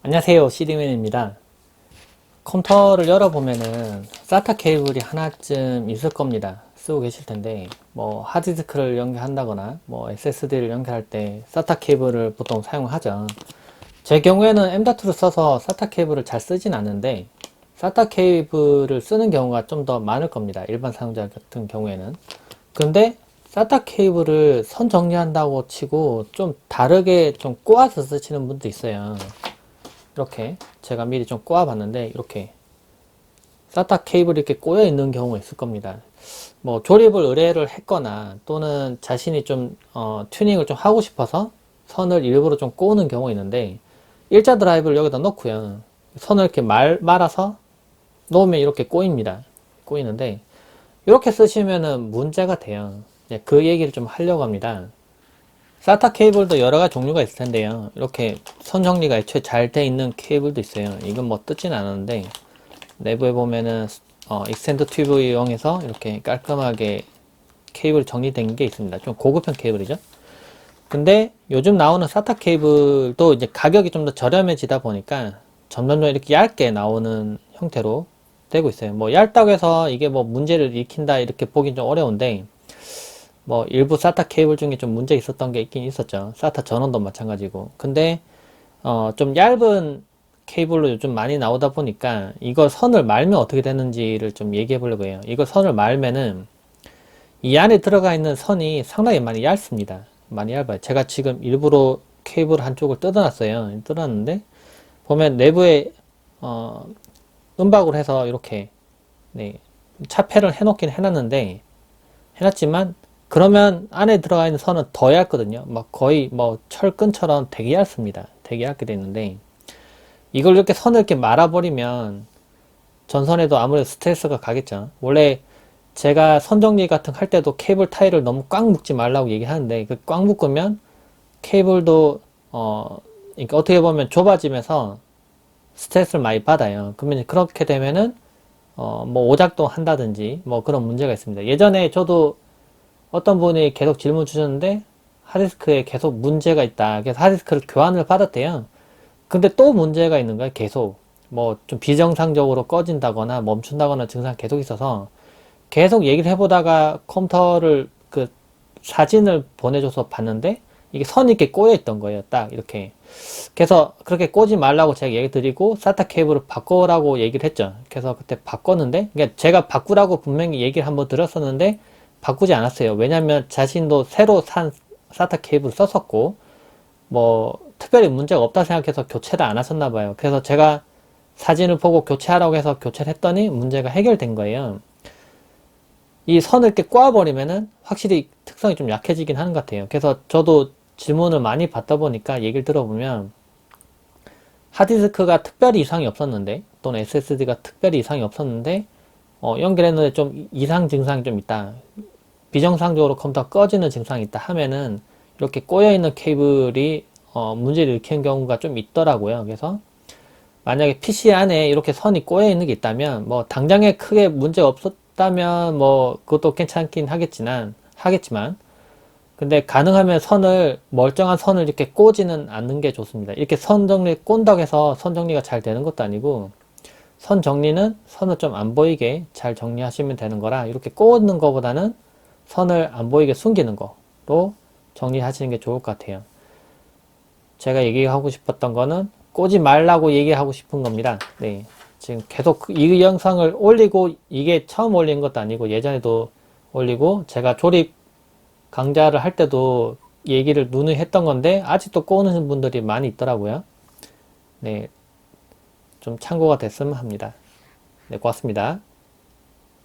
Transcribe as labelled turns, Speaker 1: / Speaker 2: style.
Speaker 1: 안녕하세요, CD맨입니다. 컴퓨터를 열어보면은 SATA 케이블이 하나쯤 있을 겁니다. 쓰고 계실 텐데 뭐 하드디스크를 연결한다거나 뭐 SSD를 연결할 때 SATA 케이블을 보통 사용하죠. 제 경우에는 M.2를 써서 SATA 케이블을 잘 쓰진 않는데 SATA 케이블을 쓰는 경우가 좀 더 많을 겁니다. 일반 사용자 같은 경우에는. 근데 SATA 케이블을 선 정리한다고 치고 좀 다르게 좀 꼬아서 쓰시는 분도 있어요. 이렇게 제가 미리 좀 꼬아 봤는데 이렇게 SATA 케이블이 이렇게 꼬여 있는 경우가 있을 겁니다. 뭐 조립을 의뢰를 했거나 또는 자신이 좀 튜닝을 좀 하고 싶어서 선을 일부러 좀 꼬는 경우가 있는데 일자 드라이브를 여기다 넣고요. 선을 이렇게 말아서 놓으면 이렇게 꼬입니다. 꼬이는데 이렇게 쓰시면은 문제가 돼요. 그 얘기를 좀 하려고 합니다. SATA 케이블도 여러 가지 종류가 있을 텐데요. 이렇게 선 정리가 애초에 잘 돼 있는 케이블도 있어요. 이건 뭐 뜯진 않았는데 내부에 보면은 익스텐드 튜브 이용해서 이렇게 깔끔하게 케이블 정리된 게 있습니다. 좀 고급형 케이블이죠. 근데 요즘 나오는 SATA 케이블도 이제 가격이 좀 더 저렴해지다 보니까 점점 이렇게 얇게 나오는 형태로 되고 있어요. 뭐 얇다고 해서 이게 뭐 문제를 일으킨다 이렇게 보긴 좀 어려운데 뭐 일부 SATA 케이블 중에 좀 문제 있었던 게 있긴 있었죠. SATA 전원도 마찬가지고. 근데 좀 얇은 케이블로 요즘 많이 나오다 보니까 이거 선을 말면 어떻게 되는지를 좀 얘기해 보려고 해요. 이거 선을 말면은 이 안에 들어가 있는 선이 상당히 많이 얇습니다. 많이 얇아요. 제가 지금 일부러 케이블 한쪽을 뜯어놨어요. 뜯어놨는데 보면 내부에 은박으로 해서 이렇게 네, 차폐를 해놓긴 해놨는데 해놨지만 그러면 안에 들어가 있는 선은 더 얇거든요. 막 거의 뭐 철끈처럼 되게 얇습니다. 되게 얇게 돼 있는데 이걸 이렇게 선을 이렇게 말아버리면 전선에도 아무래도 스트레스가 가겠죠. 원래 제가 선 정리 같은 거 할 때도 케이블 타일을 너무 꽉 묶지 말라고 얘기하는데 그 꽉 묶으면 케이블도 그러니까 어떻게 보면 좁아지면서 스트레스를 많이 받아요. 그러면 그렇게 되면은 뭐 오작동 한다든지 뭐 그런 문제가 있습니다. 예전에 저도 어떤 분이 계속 질문 주셨는데 하드디스크에 계속 문제가 있다. 그래서 하드디스크를 교환을 받았대요. 근데 또 문제가 있는 거예요. 계속 뭐 좀 비정상적으로 꺼진다거나 멈춘다거나 증상이 계속 있어서 계속 얘기를 해보다가 컴퓨터를 그 사진을 보내줘서 봤는데 이게 선이 이렇게 꼬여 있던 거예요. 딱 이렇게. 그래서 그렇게 꼬지 말라고 제가 얘기 드리고 SATA 케이블을 바꿔라고 얘기를 했죠. 그래서 그때 바꿨는데 그러니까 제가 바꾸라고 분명히 얘기를 한번 드렸었는데 바꾸지 않았어요. 왜냐면 자신도 새로 산 SATA 케이블을 썼었고 뭐 특별히 문제가 없다 생각해서 교체를 안 하셨나 봐요. 그래서 제가 사진을 보고 교체하라고 해서 교체를 했더니 문제가 해결된 거예요. 이 선을 이렇게 꼬아버리면은 확실히 특성이 좀 약해지긴 하는 것 같아요. 그래서 저도 질문을 많이 받다 보니까 얘기를 들어보면 하드디스크가 특별히 이상이 없었는데 또는 SSD가 특별히 이상이 없었는데 연결했는데 좀 이상 증상이 좀 있다. 비정상적으로 컴퓨터가 꺼지는 증상이 있다 하면은 이렇게 꼬여있는 케이블이 문제를 일으키는 경우가 좀 있더라고요. 그래서 만약에 PC 안에 이렇게 선이 꼬여있는 게 있다면 뭐 당장에 크게 문제 없었다면 뭐 그것도 괜찮긴 하겠지만 근데 가능하면 선을 멀쩡한 선을 이렇게 꼬지는 않는 게 좋습니다. 이렇게 선 정리 꼰다고 해서 선 정리가 잘 되는 것도 아니고 선 정리는 선을 좀 안 보이게 잘 정리하시면 되는 거라 이렇게 꼬는 것보다는 선을 안 보이게 숨기는 거로 정리하시는 게 좋을 것 같아요. 제가 얘기하고 싶었던 거는 꼬지 말라고 얘기하고 싶은 겁니다. 네. 지금 계속 이 영상을 올리고 이게 처음 올린 것도 아니고 예전에도 올리고 제가 조립 강좌를 할 때도 얘기를 누누이 했던 건데 아직도 꼬는 분들이 많이 있더라고요. 네. 좀 참고가 됐으면 합니다. 네, 고맙습니다.